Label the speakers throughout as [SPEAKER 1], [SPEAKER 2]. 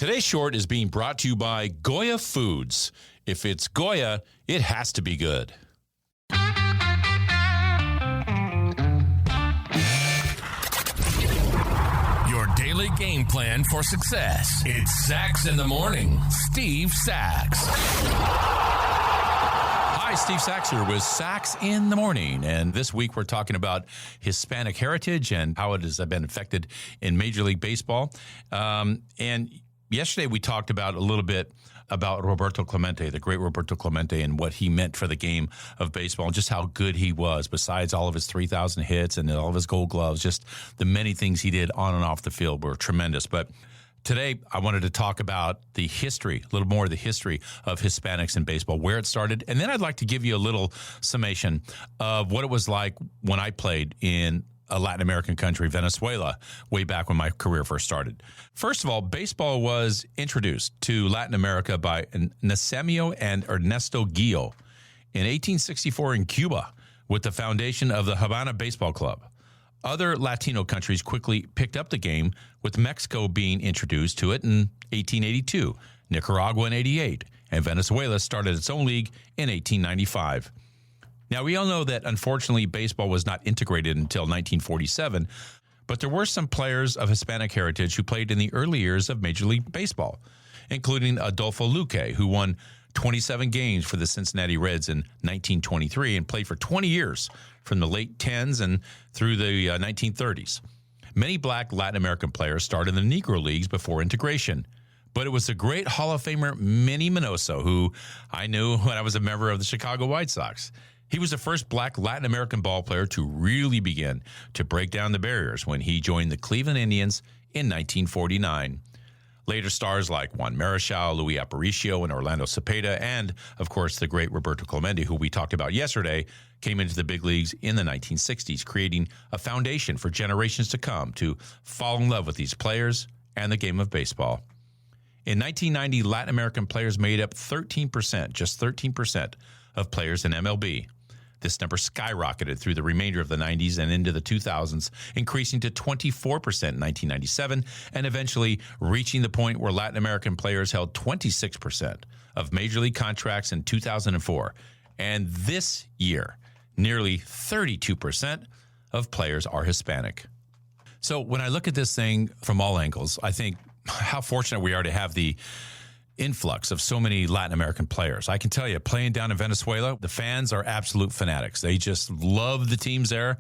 [SPEAKER 1] Today's short is being brought to you by Goya Foods. If it's Goya, it has to be good.
[SPEAKER 2] Your daily game plan for success. It's Sachs in the Morning. Steve Sachs.
[SPEAKER 1] Hi, Steve Sachs here with Sachs in the Morning. And this week we're talking about Hispanic heritage and how it has been affected in Major League Baseball. And yesterday we talked about a little bit about Roberto Clemente, the great Roberto Clemente, and what he meant for the game of baseball and just how good he was, besides all of his 3,000 hits and all of his gold gloves. Just the many things he did on and off the field were tremendous. But today, I wanted to talk about the history, a little more of the history of Hispanics in baseball, where it started. And then I'd like to give you a little summation of what it was like when I played in a Latin American country, Venezuela, way back when my career first started. First of all, baseball was introduced to Latin America by Nasamio and Ernesto Guillo in 1864 in Cuba with the foundation of the Havana Baseball Club. Other Latino countries quickly picked up the game, with Mexico being introduced to it in 1882, Nicaragua in 88, and Venezuela started its own league in 1895. Now, we all know that, unfortunately, baseball was not integrated until 1947, but there were some players of Hispanic heritage who played in the early years of Major League Baseball, including Adolfo Luque, who won 27 games for the Cincinnati Reds in 1923 and played for 20 years from the late 10s and through the 1930s. Many black Latin American players started in the Negro Leagues before integration. But it was the great Hall of Famer Minnie Miñoso, who I knew when I was a member of the Chicago White Sox. He was the first black Latin American ball player to really begin to break down the barriers when he joined the Cleveland Indians in 1949. Later stars like Juan Marichal, Luis Aparicio, and Orlando Cepeda, and, of course, the great Roberto Clemente, who we talked about yesterday, came into the big leagues in the 1960s, creating a foundation for generations to come to fall in love with these players and the game of baseball. In 1990, Latin American players made up 13%, just 13% of players in MLB. This number skyrocketed through the remainder of the 90s and into the 2000s, increasing to 24% in 1997, and eventually reaching the point where Latin American players held 26% of Major League contracts in 2004. And this year, nearly 32% of players are Hispanic. So when I look at this thing from all angles, I think how fortunate we are to have the influx of so many Latin American players. I can tell you, playing down in Venezuela, the fans are absolute fanatics. They just love the teams there.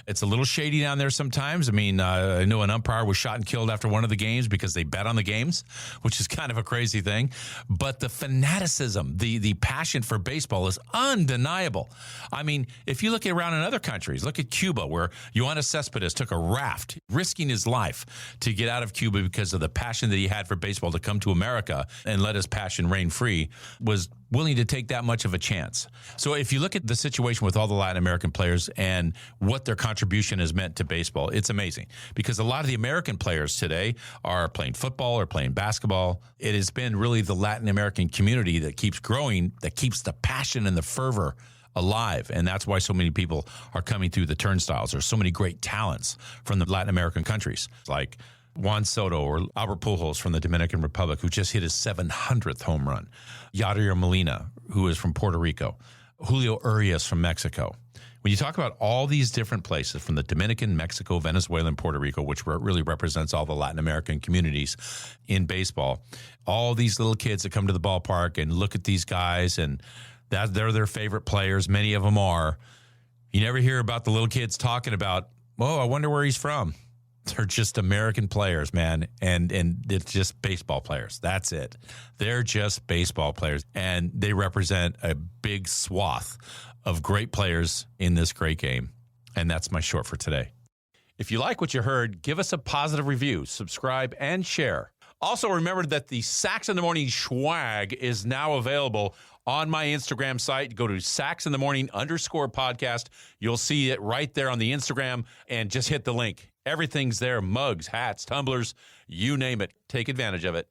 [SPEAKER 1] It's a little shady down there sometimes. I mean, I know an umpire was shot and killed after one of the games because they bet on the games, which is kind of a crazy thing. But the fanaticism, the passion for baseball is undeniable. I mean, if you look around in other countries, look at Cuba, where Yoenis Cespedes took a raft, risking his life to get out of Cuba because of the passion that he had for baseball to come to America and let his passion reign free, was willing to take that much of a chance. So if you look at the situation with all the Latin American players and what their contribution has meant to baseball, it's amazing, because a lot of the American players today are playing football or playing basketball. It has been really the Latin American community that keeps growing, that keeps the passion and the fervor alive. And that's why so many people are coming through the turnstiles. There's so many great talents from the Latin American countries, like Juan Soto or Albert Pujols from the Dominican Republic, who just hit his 700th home run. Yadier Molina, who is from Puerto Rico. Julio Urias from Mexico. When you talk about all these different places, from the Dominican, Mexico, Venezuela, and Puerto Rico, which really represents all the Latin American communities in baseball, all these little kids that come to the ballpark and look at these guys, and that they're their favorite players, many of them are. You never hear about the little kids talking about, oh, I wonder where he's from. They're just American players, man, and it's just baseball players. That's it. They're just baseball players, and they represent a big swath of great players in this great game, and that's my short for today. If you like what you heard, give us a positive review, subscribe, and share. Also, remember that the Sachs in the Morning swag is now available on my Instagram site. Go to SachsInTheMorning_podcast. You'll see it right there on the Instagram, and just hit the link. Everything's there: mugs, hats, tumblers, you name it. Take advantage of it.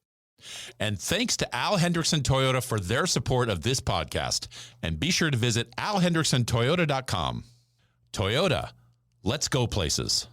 [SPEAKER 1] And thanks to Al Hendrickson Toyota for their support of this podcast. And be sure to visit alhendricksontoyota.com. Toyota, let's go places.